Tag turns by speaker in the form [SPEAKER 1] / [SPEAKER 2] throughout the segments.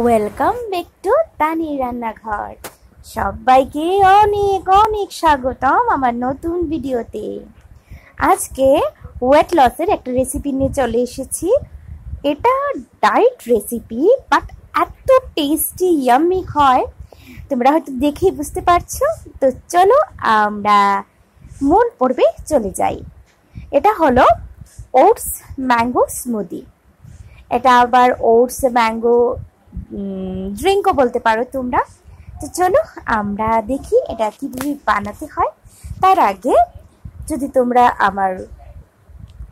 [SPEAKER 1] Welcome back to তানি রান্নাঘর। সবাইকে অনেক অনেক স্বাগতম আমার নতুন ভিডিওতে। আজকে ওয়েট লসের একটা রেসিপি নিয়ে চলে এসেছি। এটা ডায়েট রেসিপি, বাট এত টেস্টি ইয়াম্মি হয় তোমরা হয়তো দেখেই বুঝতে পারছো। তো চলো আমরা মূল পর্বে চলে যাই। এটা হলো ওটস ম্যাঙ্গো স্মুদি। এটা আবার ওটস ম্যাঙ্গো ড্রিঙ্কও বলতে পারো তোমরা। তো চলো আমরা দেখি এটা কীভাবে বানাতে হয়। তার আগে যদি তোমরা আমার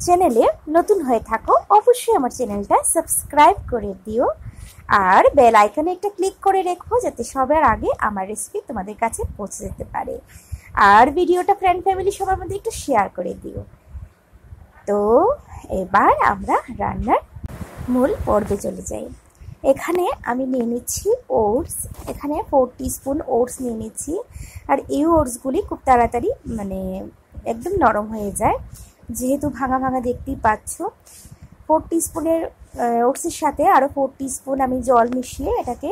[SPEAKER 1] চ্যানেলে নতুন হয়ে থাকো অবশ্যই আমার চ্যানেলটা সাবস্ক্রাইব করে দিও, আর বেল আইকনে একটা ক্লিক করে রেখো যাতে সবার আগে আমার রেসিপি তোমাদের কাছে পৌঁছে যেতে পারে। আর ভিডিওটা ফ্রেন্ড ফ্যামিলি সবার মধ্যে একটু শেয়ার করে দিও। তো এবার আমরা রান্নার মূল পর্বে চলে যাই। এখানে আমি নিয়ে নিচ্ছি ওটস। এখানে 4 টিস্পুন ওটস নিয়ে নিচ্ছি। আর এই ওটসগুলি খুব তাড়াতাড়ি একদম নরম হয়ে যায়, যেহেতু ভাঙা ভাঙা দেখতেই পাচ্ছ। 4 টিস্পুনের ওটসের সাথে আরও 4 টিস্পুন আমি জল মিশিয়ে এটাকে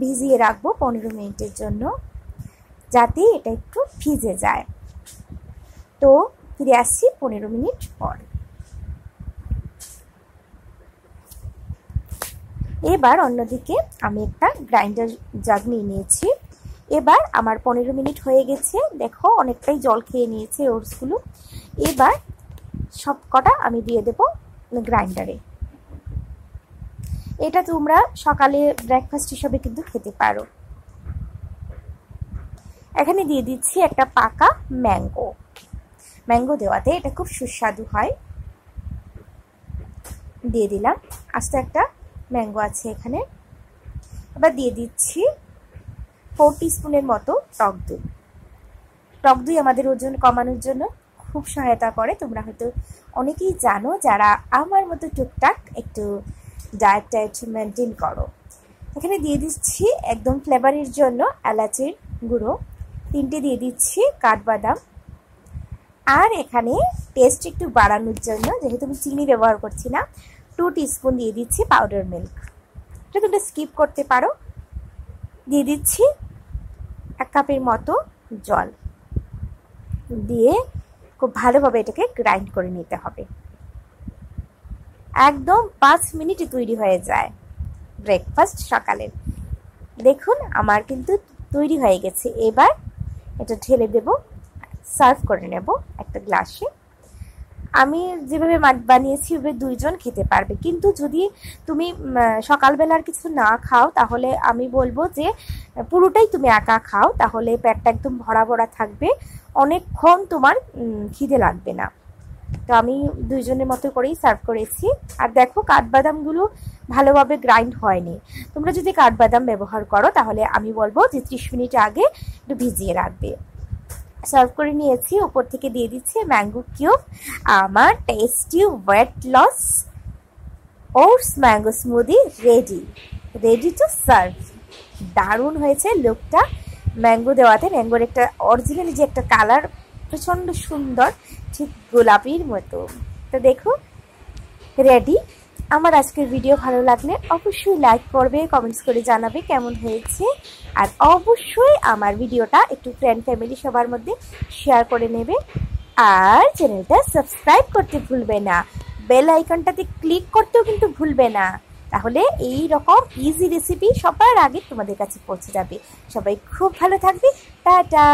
[SPEAKER 1] ভিজিয়ে রাখবো 15 মিনিটের জন্য, যাতে এটা একটু ভিজে যায়। তো ফিরে আসছি 15 মিনিট পর। এবার অন্যদিকে আমি একটা গ্রাইন্ডার জাগ নিয়ে নিয়েছি। এবার আমার 15 মিনিট হয়ে গেছে, দেখো অনেকটাই জল খেয়ে নিয়েছে ওটসগুলো। এবার সব কটা আমি দিয়ে দেব গ্রাইন্ডারে। এটা তোমরা সকালে ব্রেকফাস্ট হিসেবে কিন্তু খেতে পারো। এখানে দিয়ে দিচ্ছি একটা পাকা ম্যাঙ্গো দেওয়াতে এটা খুব সুস্বাদু হয়। দিয়ে দিলাম, আস্ত একটা ম্যাঙ্গো আছে এখানে। এবার দিয়ে দিচ্ছি 4 টিস্পুনের মতো টক দই আমাদের ওজন কমানোর জন্য খুব সহায়তা করে। তোমরা হয়তো অনেকেই জানো যারা আমার মতো টুকটাক একটু ডায়েট মেনটেন করো। এখানে দিয়ে দিচ্ছি একদম ফ্লেভারের জন্য এলাচের গুঁড়ো 3টে দিয়ে দিচ্ছি, কাঠবাদাম। আর এখানে টেস্ট একটু বাড়ানোর জন্য, যেহেতু আমি চিনি ব্যবহার করছি না, 2 টিস্পুন দিয়ে দিচ্ছি পাউডার মিল্ক। এটা তোমরা স্কিপ করতে পারো। দিয়ে দিচ্ছি 1 কাপের মতো জল দিয়ে খুব ভালোভাবে এটাকে গ্রাইন্ড করে নিতে হবে। একদম 5 মিনিটে তৈরি হয়ে যায় ব্রেকফাস্ট সকালের। দেখুন আমার কিন্তু তৈরি হয়ে গেছে। এবার এটা ঢেলে দেব, সার্ভ করে নেব একটা গ্লাসে। আমি যেভাবে বানিয়েছি ওভাবে 2 জন খেতে পারবে। কিন্তু যদি তুমি সকালবেলার কিছু না খাও তাহলে আমি বলবো যে পুরোটাই তুমি একা খাও, তাহলে পেটটা একদম ভরা ভরা থাকবে, অনেকক্ষণ তোমার খিদে লাগবে না। তো আমি 2 জনের মতো করেই সার্ভ করেছি। আর দেখো কাঠবাদামগুলো ভালোভাবে গ্রাইন্ড হয়নি। তোমরা যদি কাঠবাদাম ব্যবহার করো তাহলে আমি বলবো যে 30 মিনিট আগে একটু ভিজিয়ে রাখবে। সার্ভ করে নিয়েছি, উপর থেকে দিয়ে দিচ্ছি ম্যাঙ্গো কিউব। আমার tasty weight loss oats mango smoothie ready to serve. দারুণ হয়েছে লুকটা ম্যাঙ্গো দেওয়াতে। ম্যাঙ্গোর একটা অরিজিনালি যে একটা কালার প্রচণ্ড সুন্দর, ঠিক গোলাপির মতো। তো দেখো রেডি। আমার আজকের ভিডিও ভালো লাগলে অবশ্যই লাইক করবে, কমেন্টস করে জানাবে কেমন হয়েছে। আর অবশ্যই আমার ভিডিওটা একটু ফ্রেন্ড ফ্যামিলি সবার মধ্যে শেয়ার করে নেবে। আর চ্যানেলটা সাবস্ক্রাইব করতে ভুলবে না, বেল আইকনটাতে ক্লিক করতেও কিন্তু ভুলবে না। তাহলে এই রকম ইজি রেসিপি সবার আগে তোমাদের কাছে পৌঁছে যাবে। সবাই খুব ভালো থাকবে। টাটা।